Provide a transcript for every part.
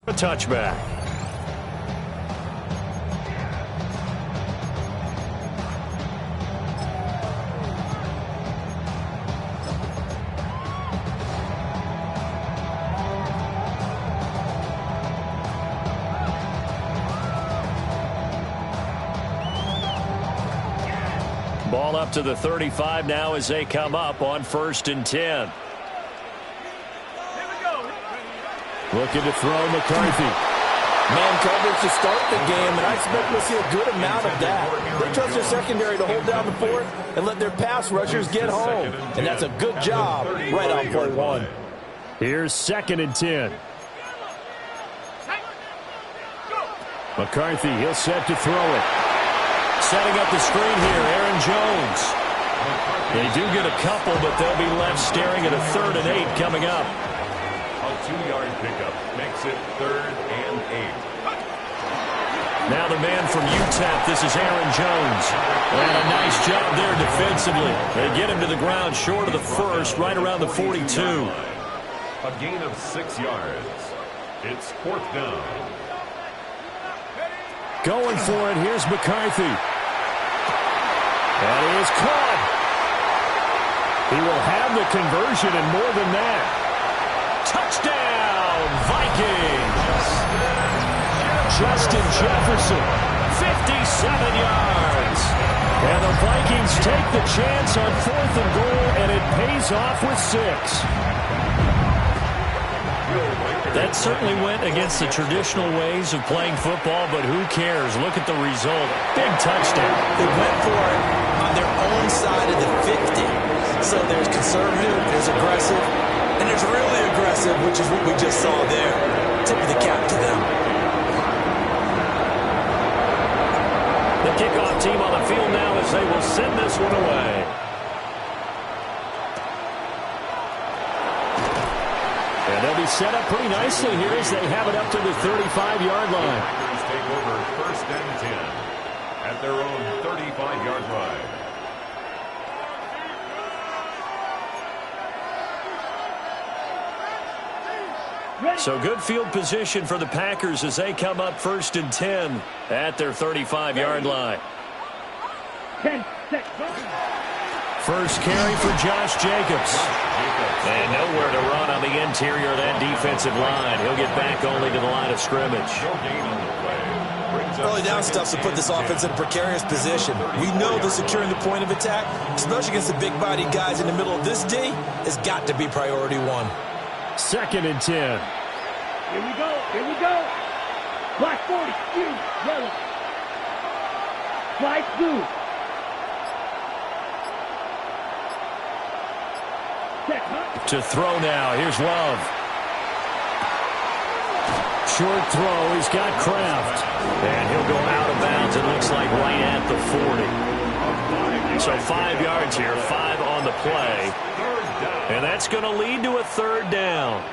A touchback. Ball up to the 35 now as they come up on 1st and 10. Looking to throw McCarthy. Man coverage to start the game, and I expect we'll see a good amount of that. They trust their secondary to hold down the fort and let their pass rushers get home. And that's a good job right on play one. Here's 2nd and 10. McCarthy, he'll set to throw it. Setting up the screen here, Aaron Jones. They do get a couple, but they'll be left staring at a 3rd and 8 coming up. A 2-yard pickup makes it 3rd and 8. Now the man from UTEP, this is Aaron Jones. And a nice job there defensively. They get him to the ground short of the 1st, right around the 42. A gain of 6 yards. It's 4th down. Going for it, here's McCarthy. That is caught. He will have the conversion and more than that. Touchdown, Vikings! Justin Jefferson, 57 yards. And the Vikings take the chance on 4th and goal, and it pays off with 6. That certainly went against the traditional ways of playing football, but who cares? Look at the result. Big touchdown. They went for it on their own side of the 50. So there's conservative, there's aggressive, and there's really aggressive, which is what we just saw there. Tip of the cap to them. The kickoff team on the field now as they will send this one away. And they'll be set up pretty nicely here as they have it up to the 35-yard line. The Packers take over 1st and 10 at their own 35-yard line. So good field position for the Packers as they come up 1st and 10 at their 35-yard line. 10 seconds. First carry for Josh Jacobs. And nowhere to run on the interior of that defensive line. He'll get back only to the line of scrimmage. Early down stuff to put this offense in a precarious position. We know that securing the point of attack, especially against the big-bodied guys in the middle of this D, has got to be priority one. 2nd and 10. Here we go. Here we go. Black 40. Yellow. Flight blue. To throw now. Here's Love. Short throw. He's got Kraft. And he'll go out of bounds. It looks like right at the 40. So 5 yards here. 5 on the play. And that's going to lead to a 3rd down.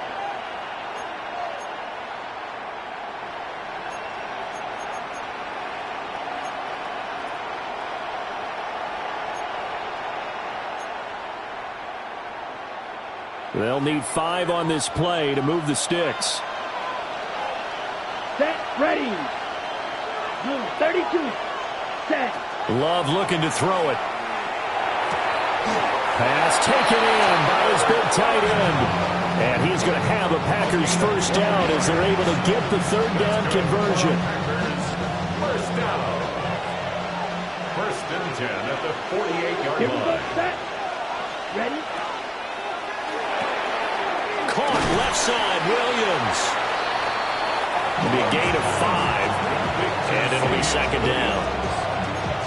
They'll need 5 on this play to move the sticks. Set, ready. 32. Set. Love looking to throw it. Pass taken in by his big tight end. And he's going to have a Packers 1st down as they're able to get the 3rd down conversion. 1st down. 1st and 10 at the 48-yard line. Set. Ready. Caught left side, Williams. It'll be a gain of 5, and it'll be 2nd down.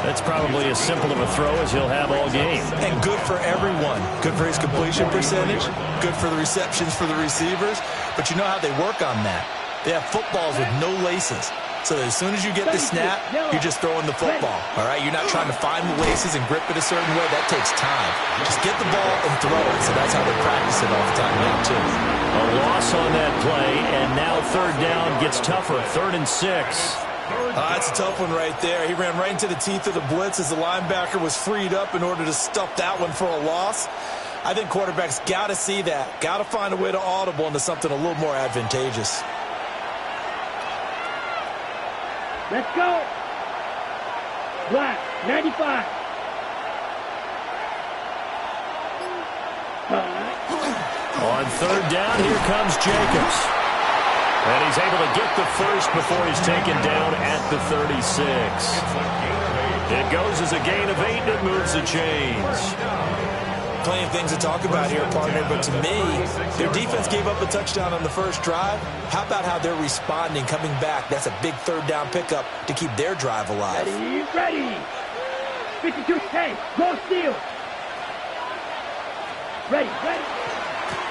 That's probably as simple of a throw as he'll have all game. And good for everyone. Good for his completion percentage. Good for the receptions for the receivers. But you know how they work on that. They have footballs with no laces. So that as soon as you get the snap, you're just throwing the football. All right? You're not trying to find the laces and grip it a certain way. That takes time. Just get the ball and throw it. So that's how they practice it all the time now, too. A loss on that play, and now 3rd down gets tougher. 3rd and 6. That's a tough one right there. He ran right into the teeth of the blitz as the linebacker was freed up in order to stuff that one for a loss. I think quarterbacks got to see that. Got to find a way to audible into something a little more advantageous. Let's go. Black, 95. On third down, here comes Jacobs. And he's able to get the first before he's taken down at the 36. It goes as a gain of 8, and it moves the chains. Plenty of things to talk about here, partner, but to me, their defense gave up a touchdown on the first drive. How about how they're responding, coming back? That's a big third down pickup to keep their drive alive. Ready. 52, hey, go steal. Ready.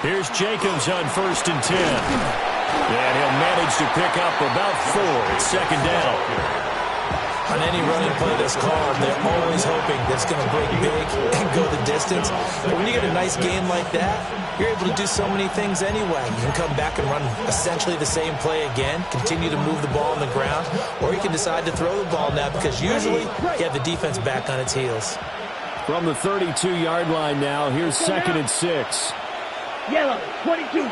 Here's Jacobs on 1st and 10. And he'll manage to pick up about 4 at second down. On any running play that's called, they're always hoping that it's going to break big and go the distance. But when you get a nice game like that, you're able to do so many things anyway. You can come back and run essentially the same play again, continue to move the ball on the ground, or you can decide to throw the ball now because usually you have the defense back on its heels. From the 32-yard line now, here's 2nd and 6. Yellow, 22.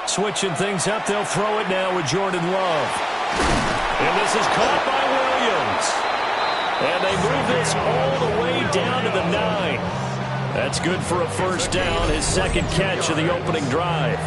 Switching things up, they'll throw it now with Jordan Love. And this is caught by Williams. And they move this all the way down to the 9. That's good for a first down, his second catch of the opening drive.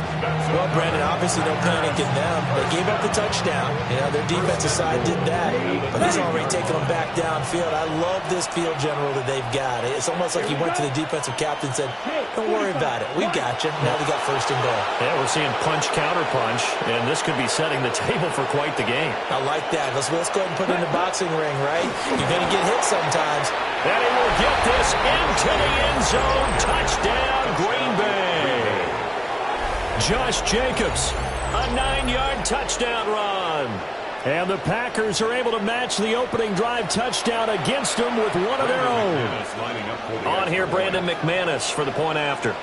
Well, Brandon, obviously no panic in them. They gave up the touchdown. You know, their defensive side did that. But he's already taken them back downfield. I love this field general that they've got. It's almost like he went to the defensive captain and said, don't worry about it. We got you. Now they got first and goal. Yeah, we're seeing punch, counter punch, and this could be setting the table for quite the game. I like that. Let's go ahead and put it in the boxing ring, right? You're going to get hit sometimes. And he will get this into the end zone. Touchdown, Green Bay. Josh Jacobs, a 9-yard touchdown run. And the Packers are able to match the opening drive touchdown against them with one of their own. On here, Brandon McManus for the point after.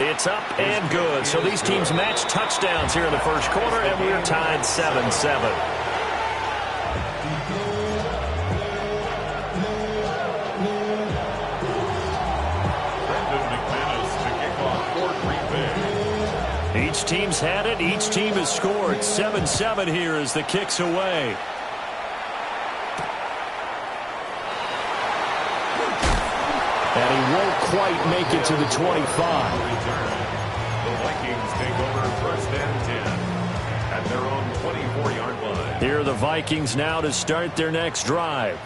It's up and good. So these teams match touchdowns here in the first quarter, and we're tied 7-7. Each team's had it. Each team has scored. 7-7 here as the kick's away. And he won't quite make it to the 25. The Vikings take over 1st and 10 at their own 24-yard line. Here are the Vikings now to start their next drive.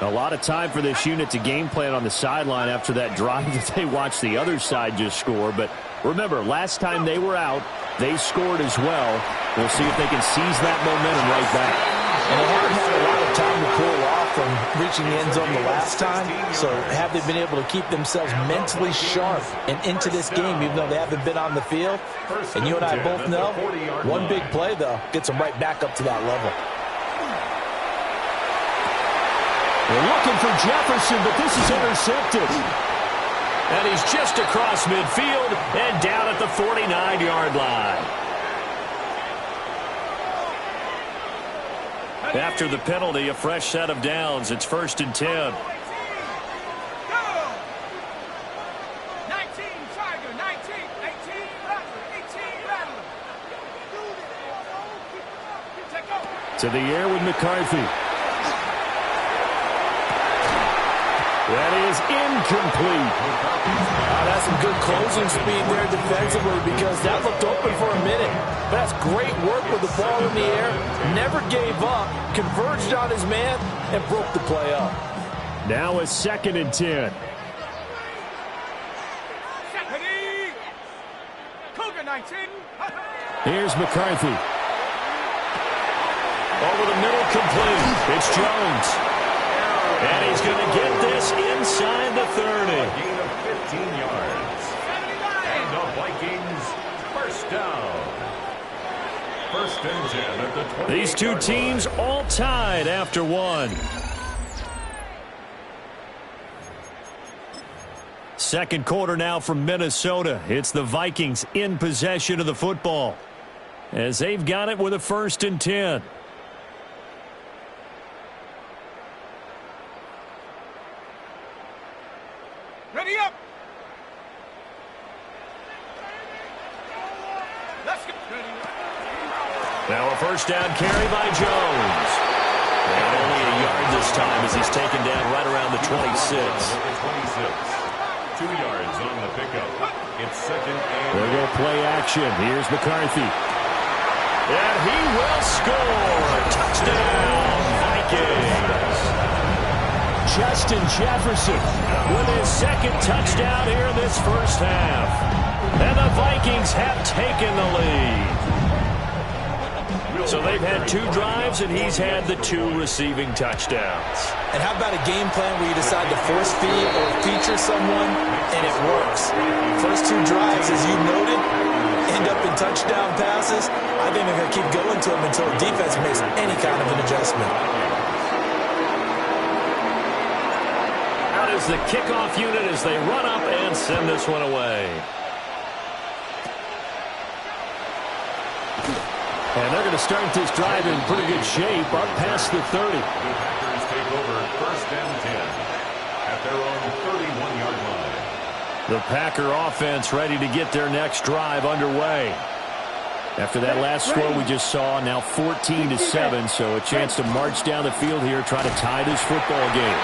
A lot of time for this unit to game plan on the sideline after that drive that they watched the other side just score. But remember, last time they were out, they scored as well. We'll see if they can seize that momentum right back. And they haven't had a lot of time to cool off from reaching the end zone the last time. So have they been able to keep themselves mentally sharp and into this game, even though they haven't been on the field? And you and I both know, one big play, though, gets them right back up to that level. They're looking for Jefferson, but this is intercepted. And he's just across midfield and down at the 49-yard line. After the penalty, a fresh set of downs. It's 1st and 10. To the air with McCarthy. That is incomplete. That's some good closing speed there defensively because that looked open for a minute. But that's great work with the ball in the air. Never gave up, converged on his man, and broke the play up. Now a 2nd and 10. Here's McCarthy. Over the middle, complete. It's Jones. And he's going to get this inside the 30. A gain of 15 yards. And the Vikings first down. 1st and 10 at the 20. These two teams all tied after one. Second quarter now from Minnesota. It's the Vikings in possession of the football as they've got it with a 1st and 10. Ready up. Let's go. Now a first down carry by Jones. And only a yard this time as he's taken down right around the 26. 2 yards on the pickup. It's second and... There go play action. Here's McCarthy. And he will score. Touchdown, Vikings. Justin Jefferson with his second touchdown here in this first half. And the Vikings have taken the lead. So they've had 2 drives, and he's had the 2 receiving touchdowns. And how about a game plan where you decide to force feed or feature someone, and it works? First 2 drives, as you noted, end up in touchdown passes. I think they're going to keep going to them until the defense makes any kind of an adjustment. Out is the kickoff unit as they run up and send this one away. And they're going to start this drive in pretty good shape up past the 30. The Packers take over first and 10 at their own 31-yard line. The Packer offense ready to get their next drive underway. After that last score we just saw, now 14-7, so a chance to march down the field here, try to tie this football game.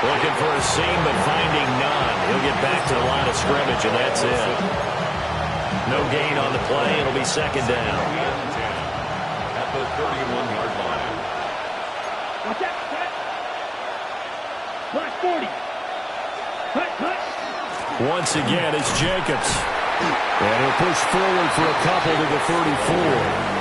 Looking for a seam, but finding none. He'll get back to the line of scrimmage, and that's it. No gain on the play. It'll be second down. At the 31-yard line. Watch that. Black 40. Cut. Once again, it's Jacobs. And he'll push forward for a couple to the 34.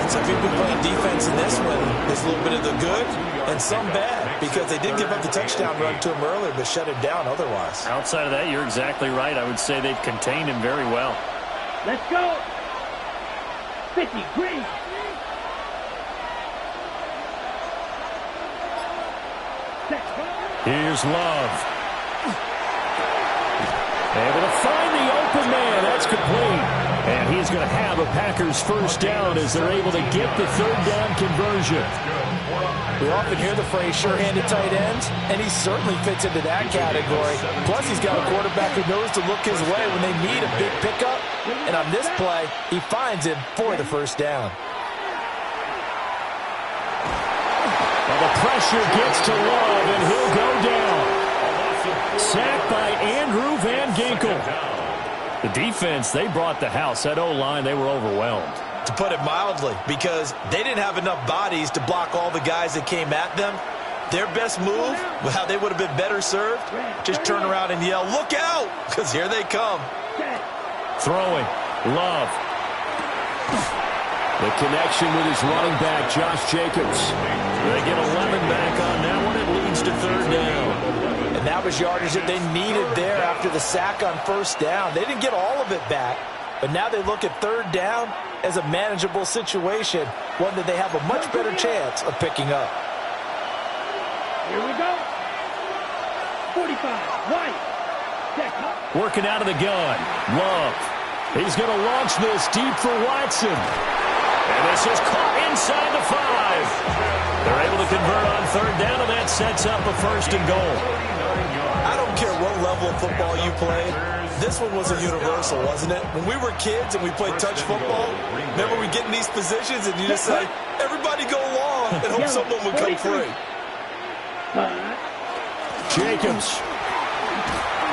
So if you've been playing defense in this one, there's a little bit of the good and some bad, because they did give up the touchdown run to him earlier, but shut him down otherwise. Outside of that, you're exactly right. I would say they've contained him very well. Let's go. 50, green. Here's Love. Able to find the open man. That's complete. And he's going to have a Packers first down as they're able to get the third down conversion. We often hear the phrase sure-handed tight ends, and he certainly fits into that category. Plus, he's got a quarterback who knows to look his way when they need a big pickup. And on this play, he finds him for the first down. Well, the pressure gets to Love, and he'll go down. Sacked by Andrew Van Ginkel. The defense, they brought the house. That O-line, they were overwhelmed. To put it mildly, because they didn't have enough bodies to block all the guys that came at them. Their best move, how they would have been better served, just turn around and yell, "Look out!" because here they come. Throwing, Love. The connection with his running back, Josh Jacobs. They get 11 back on that one. It leads to third down. And that was yardage that they needed there after the sack on first down. They didn't get all of it back, but now they look at third down as a manageable situation, one that they have a much better chance of picking up. Here we go. 45, right. Working out of the gun. Love. He's going to launch this deep for Watson. And this is caught inside the 5. They're able to convert on third down, and that sets up a first and goal. I don't care what level of football you played. This one was a universal, wasn't it? When we were kids and we played touch football, remember we get in these positions and you just say, everybody go long and hope someone would come free. Jacobs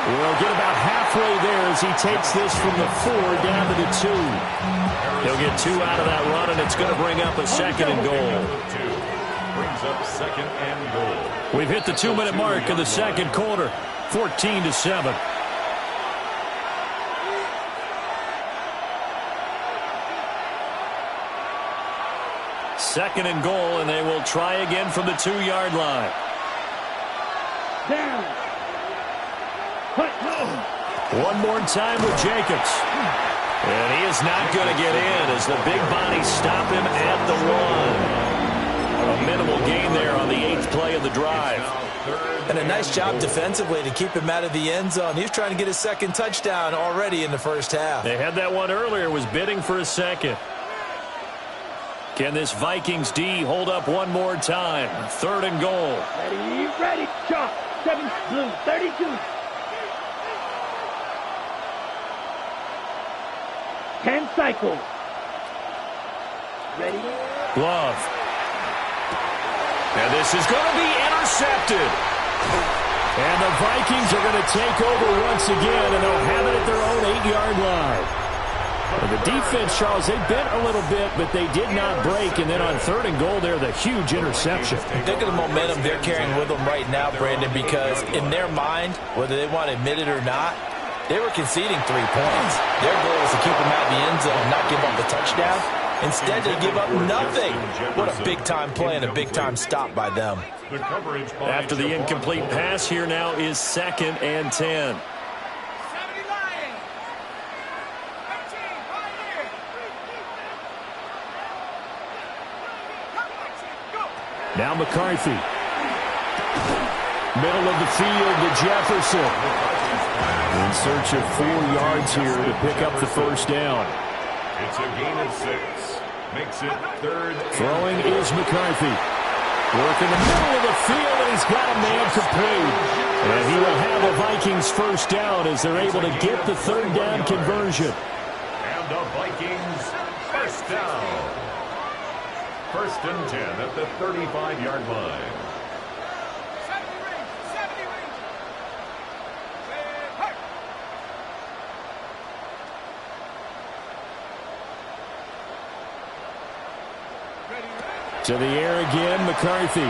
will get about halfway there as he takes this from the 4 down to the 2. He'll get 2 out of that run, and it's going to bring up a second and goal. Brings up second and goal. We've hit the 2-minute mark of the second quarter, 14-7. Second and goal, and they will try again from the 2-yard line. Down. One more time with Jacobs. And he is not going to get in as the big bodies stop him at the 1. A minimal gain there on the 8th play of the drive. And a nice job defensively to keep him out of the end zone. He was trying to get his second touchdown already in the first half. They had that one earlier, was bidding for a second. Can this Vikings D hold up one more time? 3rd and goal. Ready, chalk. 7 blue, 32. 10 cycle. Ready. Glove. And this is going to be intercepted. And the Vikings are going to take over once again, and they'll have it at their own 8-yard line. And the defense, Charles, they bent a little bit, but they did not break. And then on 3rd and goal there, the huge interception. Think of the momentum they're carrying with them right now, Brandon, because in their mind, whether they want to admit it or not, they were conceding 3 points. Their goal was to keep them out of the end zone and not give up the touchdown. Instead, they give up nothing. What a big-time play and a big-time stop by them. After the incomplete pass, here now is 2nd and 10. Now McCarthy. Middle of the field to Jefferson. In search of 4 yards here to pick up the first down. It's a gain of 6. Makes it 3rd. Throwing is McCarthy. Work in the middle of the field, and he's got a man complete. And he will have a Vikings first down as they're able to get the 3rd down conversion. And the Vikings first down. 1st and 10 at the 35-yard line. To the air again, McCarthy.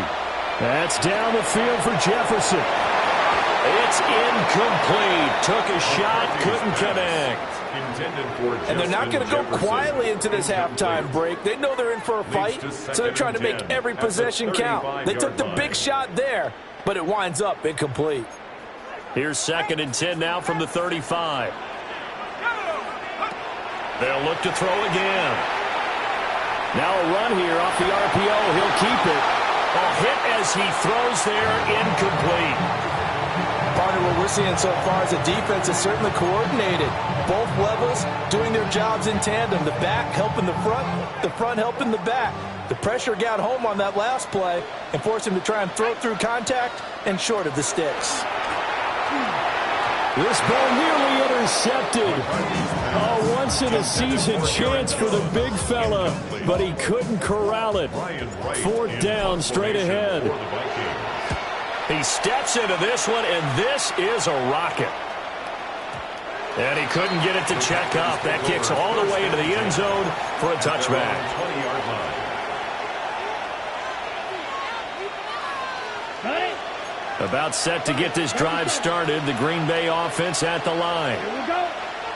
That's down the field for Jefferson. It's incomplete. Took a shot, couldn't connect. And they're not going to go quietly into this halftime break. They know they're in for a fight, so they're trying to make every possession count. They took the big shot there, but it winds up incomplete. Here's 2nd and 10 now from the 35. They'll look to throw again. Now a run here off the RPO. He'll keep it. A hit as he throws there, incomplete. Part of what we're seeing so far as a defense is certainly coordinated. Both levels doing their jobs in tandem. The back helping the front helping the back. The pressure got home on that last play and forced him to try and throw through contact and short of the sticks. This ball nearly intercepted. A once-in-a-season chance for the big fella, but he couldn't corral it. 4th down, straight ahead. He steps into this one, and this is a rocket. And he couldn't get it to check up. That kicks all the way into the end zone for a touchback. About set to get this drive started. The Green Bay offense at the line.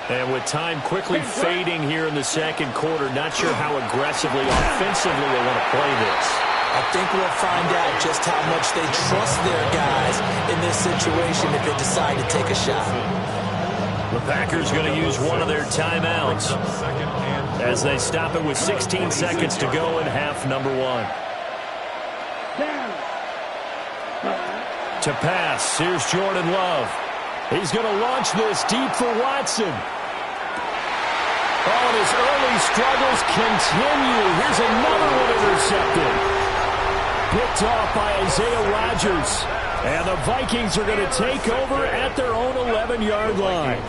And with time quickly fading here in the 2nd quarter, not sure how aggressively, offensively they want to play this. I think we'll find out just how much they trust their guys in this situation if they decide to take a shot. The Packers going to use one of their timeouts as they stop it with 16 seconds to go in half number 1. To pass, here's Jordan Love. He's going to launch this deep for Watson. Oh, and his early struggles continue. Here's another one intercepted. Picked off by Isaiah Rodgers. And the Vikings are going to take over at their own 11-yard line.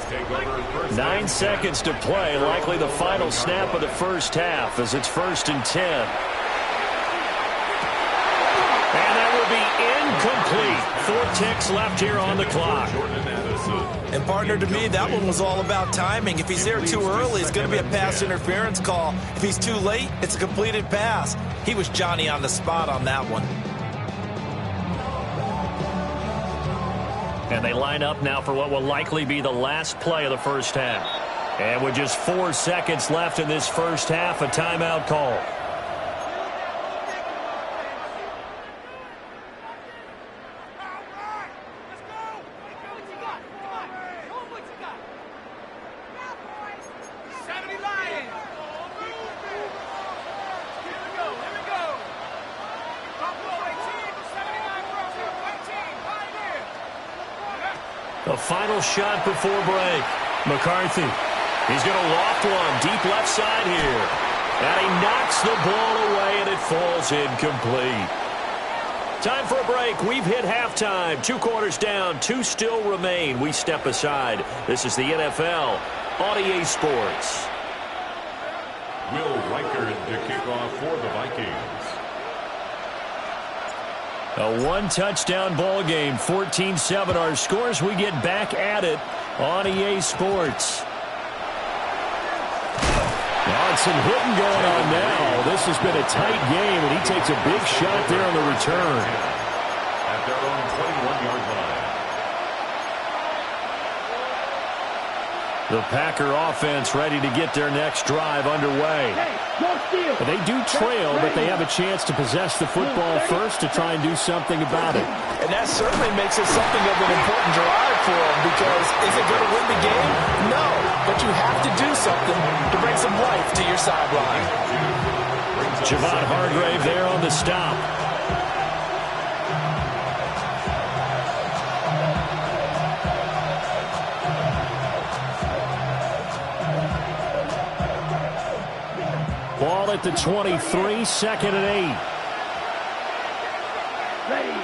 9 seconds to play, likely the final snap of the first half as it's 1st and 10. And that will be incomplete. 4 ticks left here on the clock. And partner, to me, that one was all about timing. If he's there too early, it's going to be a pass interference call. If he's too late, it's a completed pass. He was Johnny on the spot on that one. And they line up now for what will likely be the last play of the first half. And with just 4 seconds left in this first half, a timeout call. The final shot before break. McCarthy. He's going to loft one deep left side here. And he knocks the ball away, and it falls incomplete. Time for a break. We've hit halftime. 2 quarters down. 2 still remain. We step aside. This is the NFL on EA Sports. Will Riker to kick off for the Vikings. A 1-touchdown ball game. 14-7 our scores. We get back at it on EA Sports. Some hitting going on now. This has been a tight game, and he takes a big shot there on the return. At their own 21-yard line. The Packer offense ready to get their next drive underway. They do trail, but they have a chance to possess the football first to try and do something about it. And that certainly makes it something of an important drive for them, because is it going to win the game? No, but you have to do something to bring some life to your sideline. Javon Hargrave there on the stop. Ball at the 23, 2nd and 8. Ready.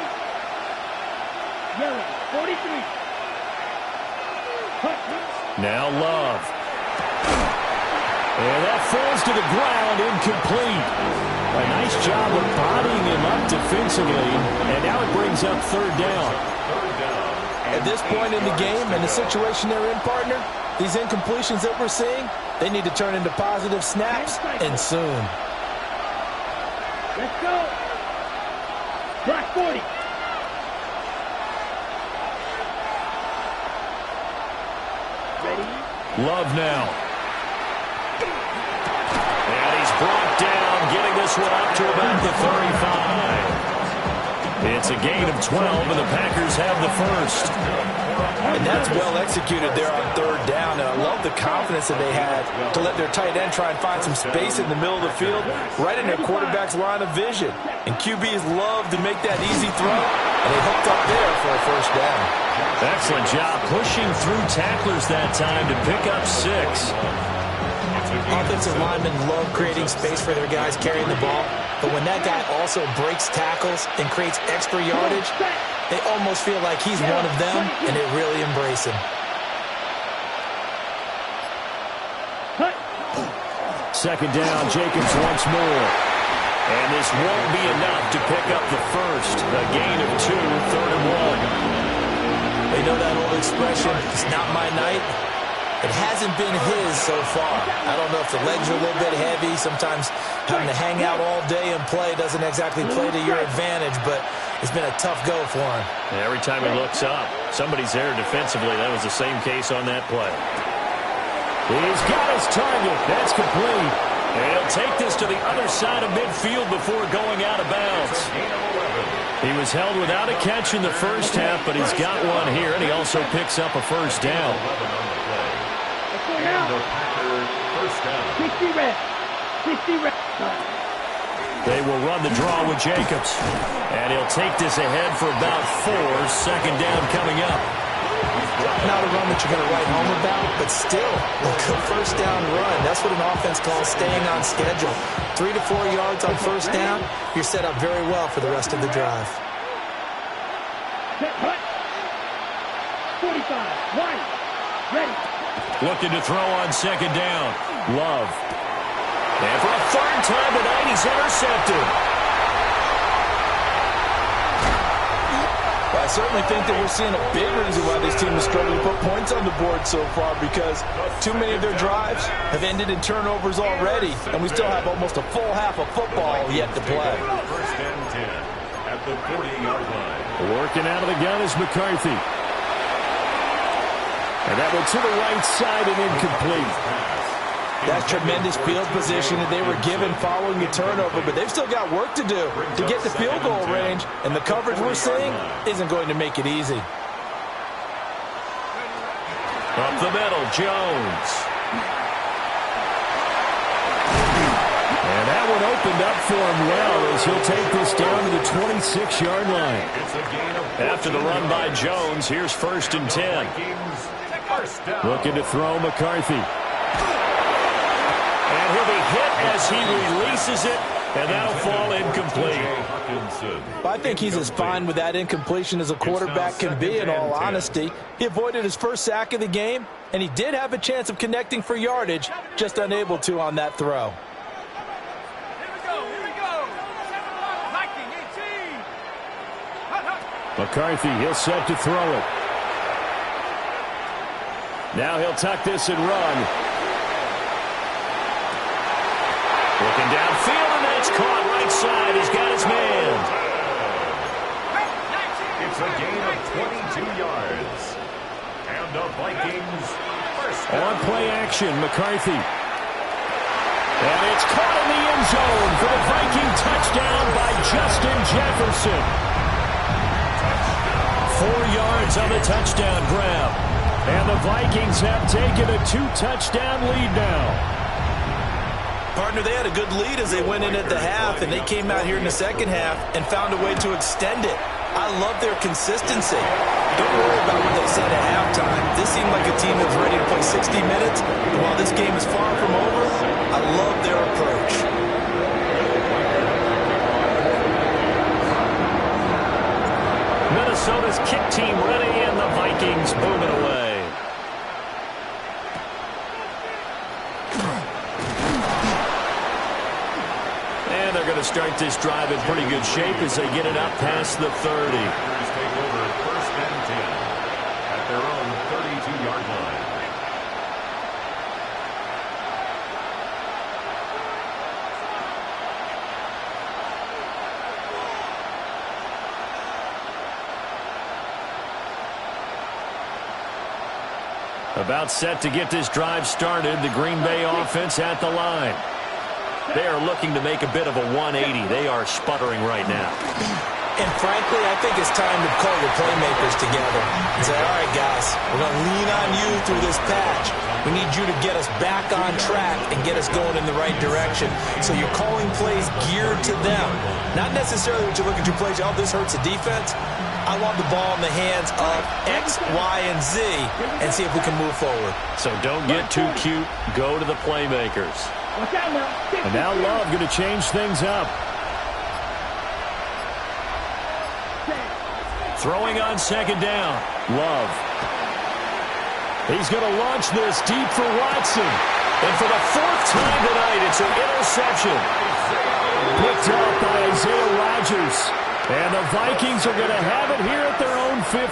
Yellow, 43. Now Love. And that falls to the ground, incomplete. A nice job of bodying him up defensively, and now it brings up 3rd down. At this point in the game and the situation they're in, partner, these incompletions that we're seeing, they need to turn into positive snaps, and soon. Let's go. Black 40. Ready. Love now. And he's brought down, getting this one up to about the 35. It's a gain of 12, and the Packers have the first. And that's well executed there on 3rd down, and I love the confidence that they had to let their tight end try and find some space in the middle of the field, right in their quarterback's line of vision. And QBs love to make that easy throw, and they hooked up there for a 1st down. Excellent job pushing through tacklers that time to pick up 6. Offensive linemen love creating space for their guys carrying the ball, but when that guy also breaks tackles and creates extra yardage, they almost feel like he's one of them, and they really embrace him. 2nd down, Jacobs once more. And this won't be enough to pick up the first. A gain of 2, 3rd and 1. They know that old expression, it's not my night. It hasn't been his so far. I don't know if the legs are a little bit heavy. Sometimes having to hang out all day and play doesn't exactly play to your advantage, but it's been a tough go for him. And every time he looks up, somebody's there defensively. That was the same case on that play. He's got his target. That's complete. And he'll take this to the other side of midfield before going out of bounds. He was held without a catch in the first half, but he's got one here, and he also picks up a 1st down. And the Packers 1st down. 60 red. 60 red. They will run the draw with Jacobs. And he'll take this ahead for about 4. 2nd down coming up. Not a run that you're going to write home about, but still a good 1st down run. That's what an offense calls staying on schedule. 3 to 4 yards on 1st down, you're set up very well for the rest of the drive. 45. White. Ready. Looking to throw on 2nd down. Love. And for a 3rd time tonight, he's intercepted. Well, I certainly think that we're seeing a big reason why this team is struggling to put points on the board so far, because too many of their drives have ended in turnovers already, and we still have almost a full half of football yet to play. 1st and 10 at the 40-yard line. Working out of the gun is McCarthy. And that went to the right side and incomplete. That's tremendous field position that they were given following the turnover, but they've still got work to do to get the field goal range, and the coverage we're seeing isn't going to make it easy. Up the middle, Jones. And that one opened up for him well as he'll take this down to the 26-yard line. After the run by Jones, here's 1st and 10. Looking to throw McCarthy. And he'll be hit as he releases it, and that'll fall incomplete. I think he's as fine with that incompletion as a quarterback can be, in all honesty. He avoided his first sack of the game, and he did have a chance of connecting for yardage, just unable to on that throw. McCarthy, he'll set to throw it. Now he'll tuck this and run. Looking downfield, and that's caught right side. He's got his man. It's a gain of 22 yards. And the Vikings first down. On play action, McCarthy. And it's caught in the end zone for the Viking touchdown by Justin Jefferson. 4 yards on the touchdown grab. And the Vikings have taken a 2-touchdown lead now. Partner, they had a good lead as they went in at the half, and they came out here in the second half and found a way to extend it. I love their consistency. Don't worry about what they said at halftime. This seemed like a team that was ready to play 60 minutes. And while this game is far from over, I love their approach. Minnesota's kick team ready, and the Vikings moving away. And they're going to start this drive in pretty good shape as they get it up past the 30. Take over first and 10 at their own 32-yard line. About set to get this drive started. The Green Bay offense at the line. They are looking to make a bit of a 180. They are sputtering right now. And frankly, I think it's time to call your playmakers together and say, all right, guys, we're going to lean on you through this patch. We need you to get us back on track and get us going in the right direction. So you're calling plays geared to them. Not necessarily what you look at your plays, oh, this hurts the defense. I want the ball in the hands of X, Y, and Z and see if we can move forward. So don't get too cute. Go to the playmakers. And now Love going to change things up. Throwing on second down. Love. He's going to launch this deep for Watson. And for the 4th time tonight, it's an interception. Picked up by Isaiah Rodgers. And the Vikings are going to have it here at their own 15.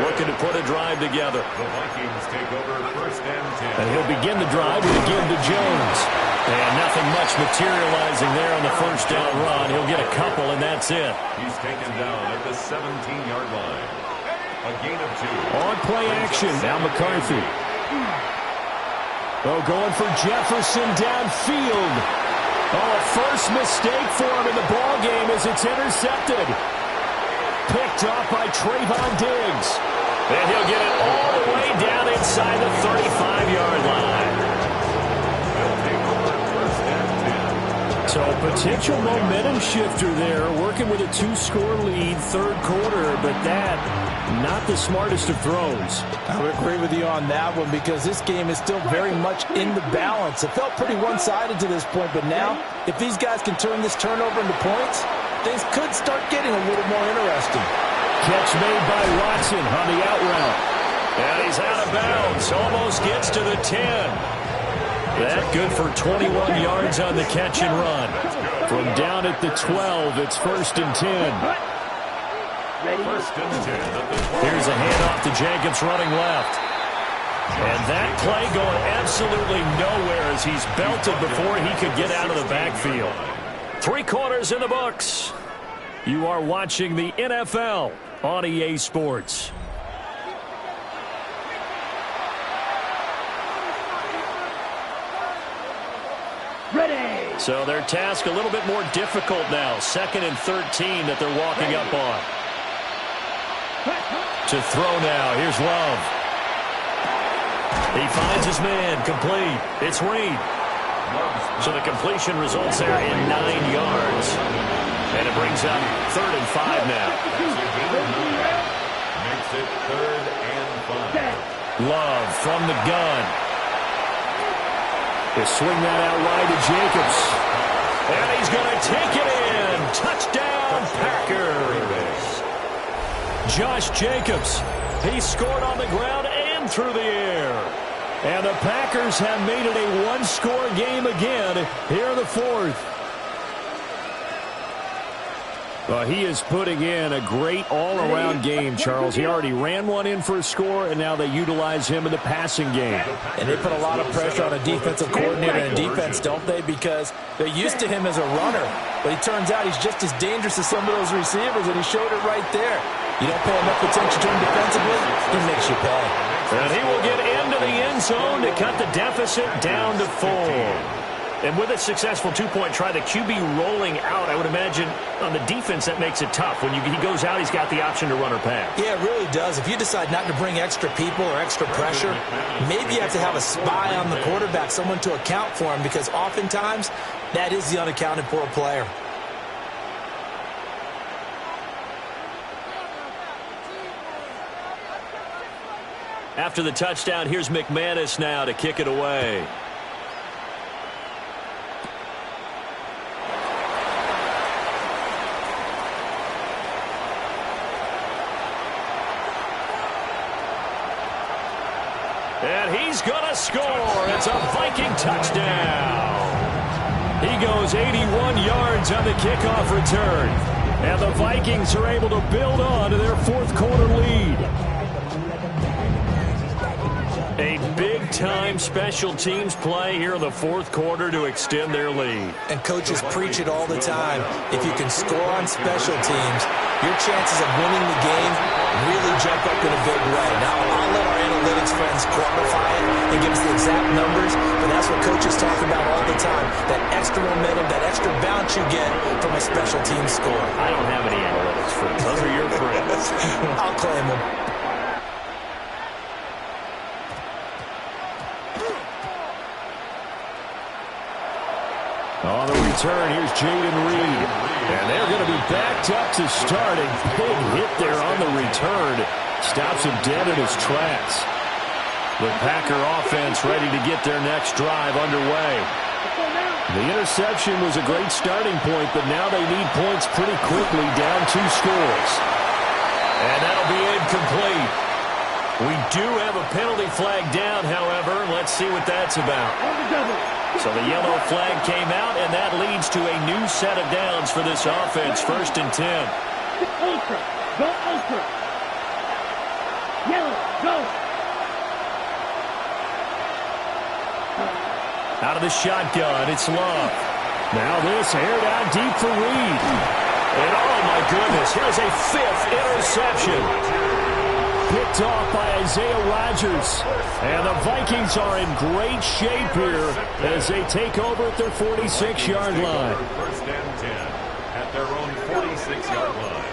Looking to put a drive together. The Vikings take over first and 10. And he'll begin the drive with a give to Jones. And nothing much materializing there on the first down run. He'll get a couple, and that's it. He's taken down at the 17-yard line. A gain of 2. On play action, now McCarthy. Oh, going for Jefferson downfield. Oh, a first mistake for him in the ballgame as it's intercepted. Picked up by Trayvon Diggs. And he'll get it all the way down inside the 35-yard line. So a potential momentum shifter there, working with a 2-score lead, third quarter, but that, not the smartest of throws. I would agree with you on that one because this game is still very much in the balance. It felt pretty one-sided to this point, but now, if these guys can turn this turnover into points, things could start getting a little more interesting. Catch made by Watson on the out route. And he's out of bounds, almost gets to the 10. That good for 21 yards on the catch and run. From down at the 12, it's first and 10. First and 10. Here's a handoff to Jacobs running left. And that play going absolutely nowhere as he's belted before he could get out of the backfield. 3 quarters in the books. You are watching the NFL on EA Sports. Ready. So their task a little bit more difficult now. 2nd and 13 that they're walking up on. To throw now. Here's Love. He finds his man. Complete. It's Reed. So the completion results there in 9 yards. And it brings up 3rd and 5 now. Makes it 3rd and 5. Love from the gun. They swing that out wide to Jacobs. And he's going to take it in. Touchdown, Packers. Josh Jacobs. He scored on the ground and through the air. And the Packers have made it a one-score game again here in the fourth. Well, he is putting in a great all-around game, Charles. He already ran one in for a score, and now they utilize him in the passing game. And they put a lot of pressure on a defensive coordinator and defense, don't they? Because they're used to him as a runner. But it turns out he's just as dangerous as some of those receivers, and he showed it right there. You don't pay enough attention to him defensively, he makes you pay. And he will get into the end zone to cut the deficit down to 4. And with a successful two-point try, the QB rolling out, I would imagine on the defense that makes it tough. When he goes out, he's got the option to run or pass. Yeah, it really does. If you decide not to bring extra people or extra pressure, maybe you have to have a spy on the quarterback, someone to account for him, because oftentimes that is the unaccounted for player. After the touchdown, here's McManus now to kick it away. And he's going to score. It's a Viking touchdown. He goes 81 yards on the kickoff return. And the Vikings are able to build on to their fourth quarter lead. A big-time special teams play here in the fourth quarter to extend their lead. And coaches preach it all the time. If you can score on special teams, your chances of winning the game really jump up in a big way. Now, I'll let our analytics friends quantify it and give us the exact numbers, but that's what coaches talk about all the time, that extra momentum, that extra bounce you get from a special team score. I don't have any analytics friends. Those are your friends. I'll claim them. On the return, here's Jaden Reed. And they're going to be backed up to start. A big hit there on the return. Stops him dead in his tracks. The Packer offense ready to get their next drive underway. The interception was a great starting point, but now they need points pretty quickly, down 2 scores. And that'll be incomplete. We do have a penalty flag down, however. Let's see what that's about. So the yellow flag came out, and that leads to a new set of downs for this offense. 1st and 10. Ultra. Go ultra. Yellow. Go. Out of the shotgun, it's Love. Now this aired out deep for Reed. And oh my goodness, here's a 5th interception. Picked off by Isaiah Rodgers. And the Vikings are in great shape here as they take over at their 46-yard line. 1st and 10 at their own 46-yard line.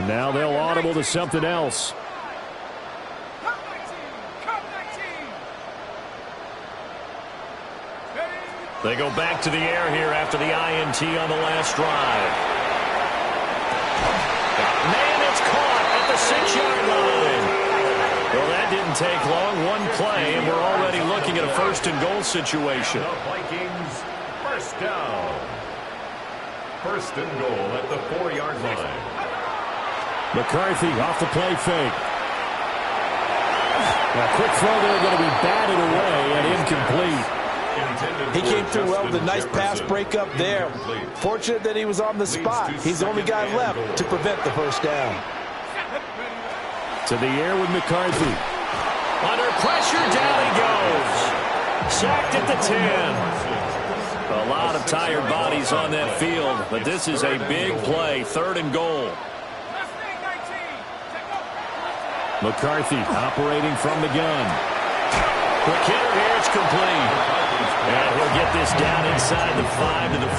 Now they'll audible to something else. They go back to the air here after the INT on the last drive. Man, it's caught at the 6-yard line. Well, that didn't take long. One play, and we're already looking at a 1st and goal situation. The Vikings, 1st down. 1st and goal at the 4-yard line. McCarthy off the play fake. A quick throw there going to be batted away and incomplete. He came through well with a nice pass breakup there. Fortunate that he was on the spot. He's the only guy left to prevent the 1st down. To the air with McCarthy. Under pressure, down he goes. Sacked at the 10. A lot of tired bodies on that field, but this is a big play. 3rd and goal. McCarthy operating from the gun. Quick hitter here, it's complete. And he'll get this down inside the 5 to the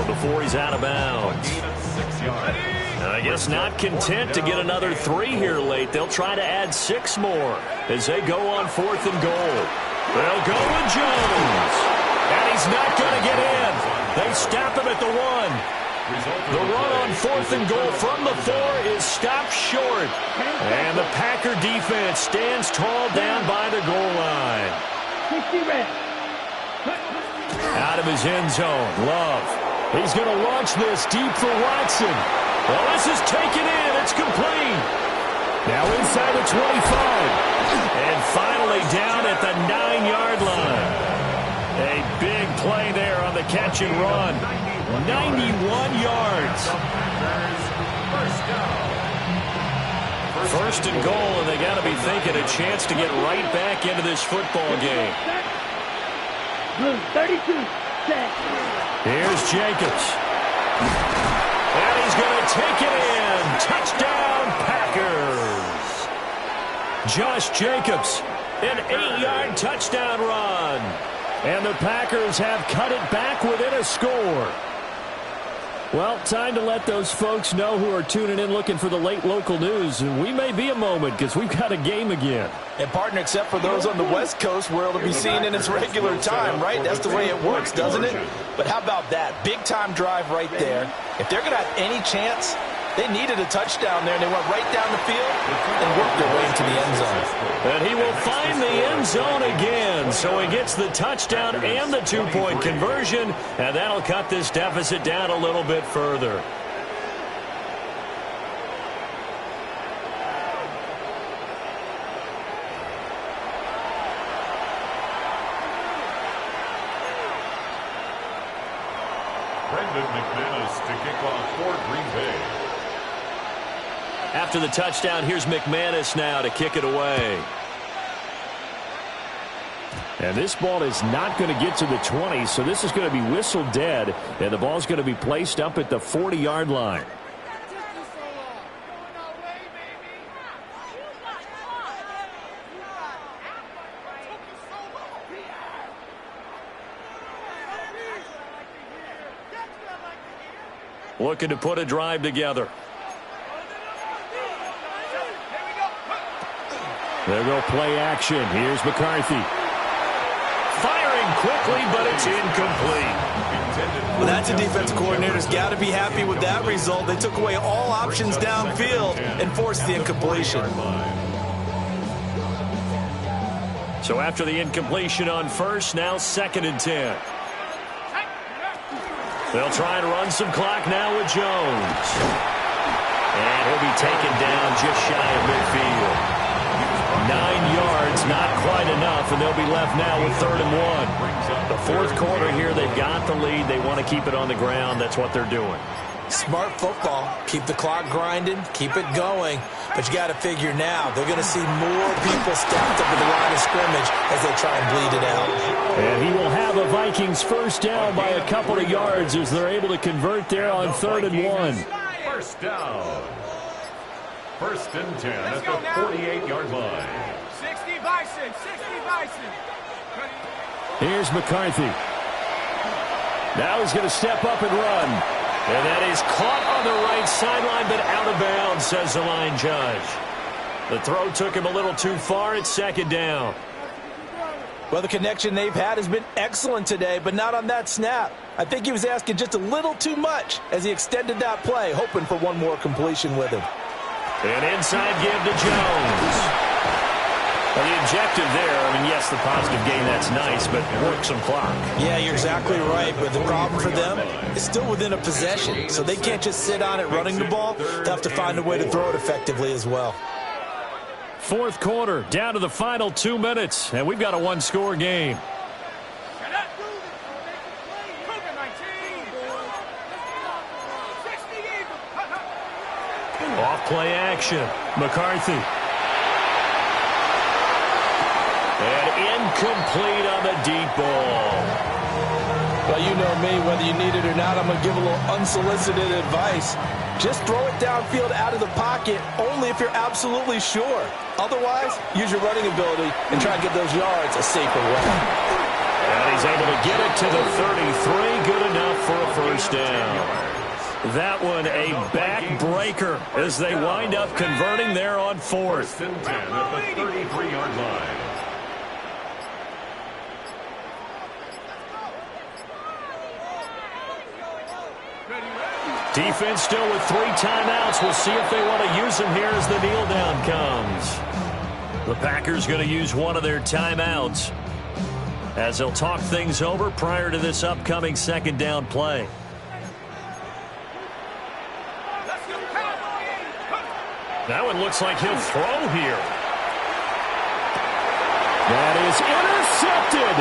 4 before he's out of bounds. And I guess not content to get another 3 here late. They'll try to add 6 more as they go on 4th and goal. They'll go with Jones. And he's not going to get in. They stop him at the 1. The run on 4th and goal from the 4 is stopped short. And the Packer defense stands tall down by the goal line. 60 red. Out of his end zone, Love. He's going to launch this deep for Watson. Well, this is taken in. It's complete. Now inside the 25. And finally down at the 9-yard line. A big play there on the catch and run. 91 yards. First and goal, and they got to be thinking a chance to get right back into this football game. Blue 32. Set. Here's Jacobs. And he's going to take it in. Touchdown, Packers. Josh Jacobs, an 8-yard touchdown run. And the Packers have cut it back within a score. Well, time to let those folks know who are tuning in looking for the late local news. We may be a moment because we've got a game again. And, partner, except for those on the West Coast where it'll be seen in its regular time, right? That's the way it works, doesn't it? But how about that? Big-time drive right there. If they're going to have any chance, they needed a touchdown there, and they went right down the field and worked their way into the end zone. And he will find the end zone again. So he gets the touchdown and the 2-point conversion, and that'll cut this deficit down a little bit further. To kick off for Green Bay. After the touchdown, here's McManus now to kick it away. And this ball is not going to get to the 20, so this is going to be whistled dead, and the ball's going to be placed up at the 40-yard line. Looking to put a drive together. There go play action. Here's McCarthy. Firing quickly, but it's incomplete. Well, that's a defense coordinator's got to be happy with that result. They took away all options downfield and forced the incompletion. So after the incompletion on first, now 2nd and 10. They'll try and run some clock now with Jones. And he'll be taken down just shy of midfield. 9 yards, not quite enough, and they'll be left now with 3rd and 1. The fourth quarter here, they've got the lead. They want to keep it on the ground. That's what they're doing. Smart football. Keep the clock grinding. Keep it going. But you got to figure now, they're going to see more people stacked up at the line of scrimmage as they try and bleed it out. And he will have a Vikings first down by a couple of yards as they're able to convert there on 3rd and 1. First down. 1st and 10 at the 48-yard line. 60 Bison, 60 Bison. Here's McCarthy. Now he's going to step up and run. And that is caught on the right sideline, but out of bounds, says the line judge. The throw took him a little too far. It's 2nd down. Well, the connection they've had has been excellent today, but not on that snap. I think he was asking just a little too much as he extended that play, hoping for one more completion with him. And inside give to Jones. Well, the objective there, I mean, yes, the positive gain, that's nice, but work some clock. Yeah, you're exactly right, but the problem for them is still within a possession, so they can't just sit on it running the ball. They'll have to find a way to throw it effectively as well. Fourth quarter, down to the final 2 minutes, and we've got a one-score game. Off play action, McCarthy. And incomplete on the deep ball. Well, you know me, whether you need it or not, I'm going to give a little unsolicited advice. Just throw it downfield out of the pocket only if you're absolutely sure. Otherwise, use your running ability and try and get those yards a safer way. And he's able to get it to the 33. Good enough for a first down. That one a backbreaker as they wind up converting there on 4th. 1st and 10 at the 33-yard line. Defense still with 3 timeouts. We'll see if they want to use them here as the kneel down comes. The Packers going to use one of their timeouts as they'll talk things over prior to this upcoming second down play. That one looks like he'll throw here. That is intercepted.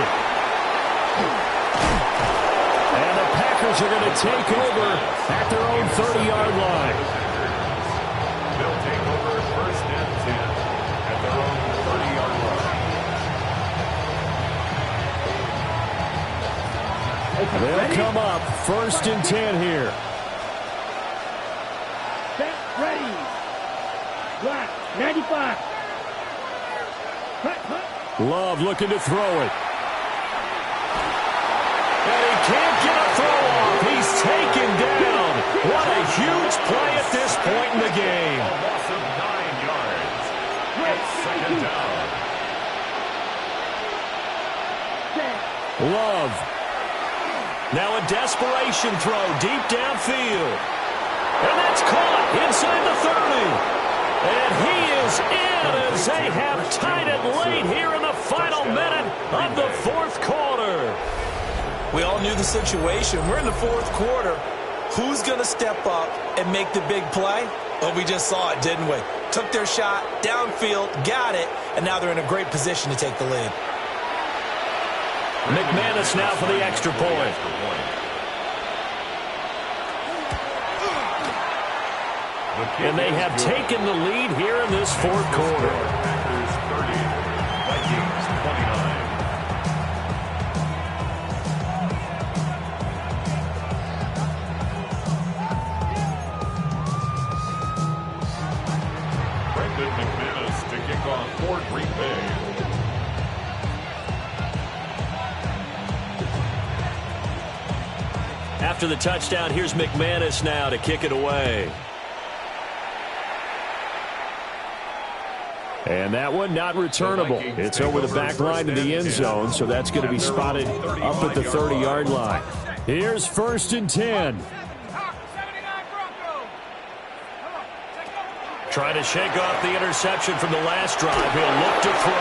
And the Packers are going to take over at their own 30-yard line. They'll take over first and 10 at their own 30-yard line. They'll come up first and 10 here. Set, ready. Black, 95. Cut. Love looking to throw it. And he can't get a throw off. He's taken down. What a huge play at this point in the game. A loss of 9 yards. It's second down. Love. Now a desperation throw deep downfield. And that's caught inside the 30. And he is in as they have tied it late here in the final minute of the fourth quarter. We all knew the situation. We're in the fourth quarter. Who's going to step up and make the big play? Well, we just saw it, didn't we? Took their shot, downfield, got it, and now they're in a great position to take the lead. McManus now for the extra point. And they have taken the lead here in this fourth quarter. Packers 30, Vikings 29. Brendan McManus to kick off for Green Bay. After the touchdown, here's McManus now to kick it away. And that one not returnable. It's over the back line to the end zone, so that's going to be spotted up at the 30-yard line. Here's first and 10. Trying to shake off the interception from the last drive. He'll look to throw.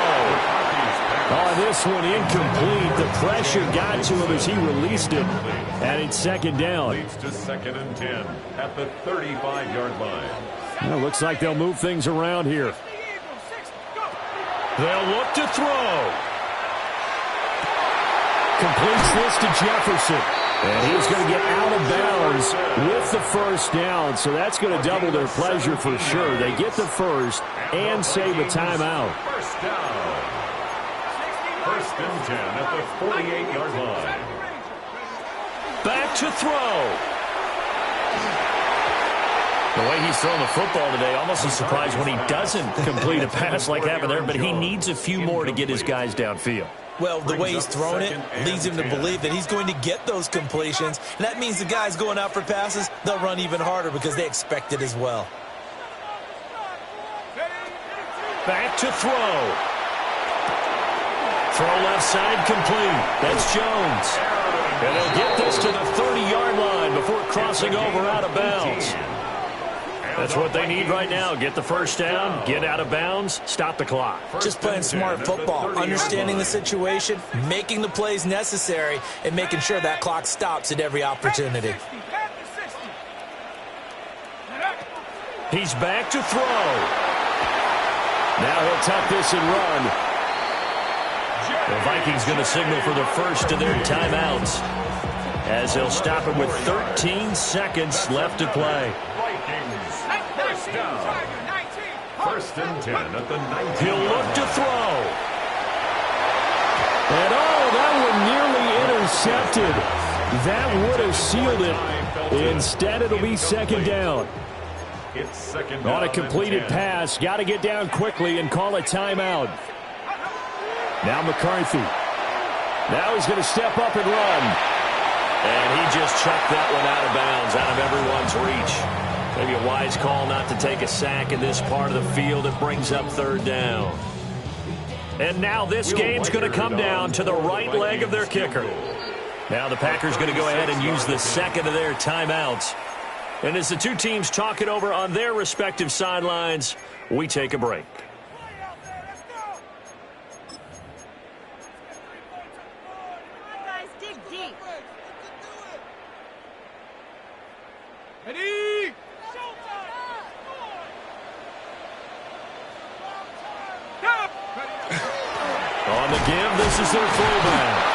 Oh, this one incomplete. The pressure got to him as he released it. And it's second down. Leads to second and 10 at the 35-yard line. Well, looks like they'll move things around here. They'll look to throw. Completes this to Jefferson. And he's going to get out of bounds with the first down. So that's going to double their pleasure for sure. They get the first and save a timeout. First down. First and 10 at the 48-yard line. Back to throw. The way he's throwing the football today, almost a surprise when he doesn't complete a pass like happened there, but he needs a few more to get his guys downfield. Well, the way he's thrown it leads him to believe that he's going to get those completions, and that means the guys going out for passes, they'll run even harder because they expect it as well. Back to throw. Throw left side complete. That's Jones. And they'll get this to the 30-yard line before crossing over out of bounds. That's what they need right now. Get the first down, get out of bounds, stop the clock. Just playing smart football, understanding the situation, making the plays necessary, and making sure that clock stops at every opportunity. He's back to throw. Now he'll tuck this and run. The Vikings going to signal for the first of their timeouts as they'll stop it with 13 seconds left to play. First down. First and 10 at the 19. He'll look to throw. And that one nearly intercepted. That would have sealed it. Instead, it'll be second down. It's second down. On a completed pass, got to get down quickly and call a timeout. Now McCarthy. Now he's going to step up and run. And he just chucked that one out of bounds, out of everyone's reach. Maybe a wise call not to take a sack in this part of the field. It brings up third down. And now this game's going to come down to the right leg of their kicker. Now the Packers going to go ahead and use the second of their timeouts And as the two teams talk it over on their respective sidelines, we take a break. Guys, dig deep. Ready? On the give, this is their fullback.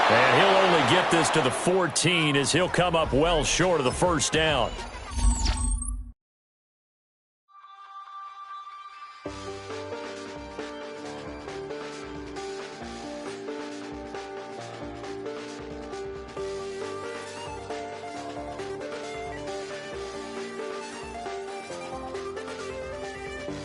And he'll only get this to the 14 as he'll come up well short of the first down.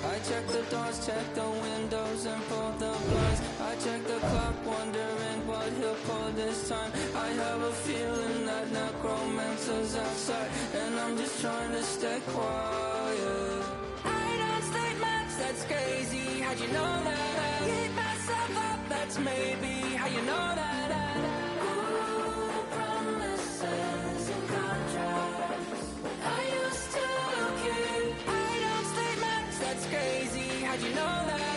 I check the doors, check the windows, and pull the blinds. I check the clock, wondering what he'll pull this time. I have a feeling that necromancer's outside, and I'm just trying to stay quiet. I don't state much, that's crazy. How'd you know that? I keep myself up, that's maybe how you know that. Ooh, promises and contracts. I used to keep. I don't state much, that's crazy. How'd you know that?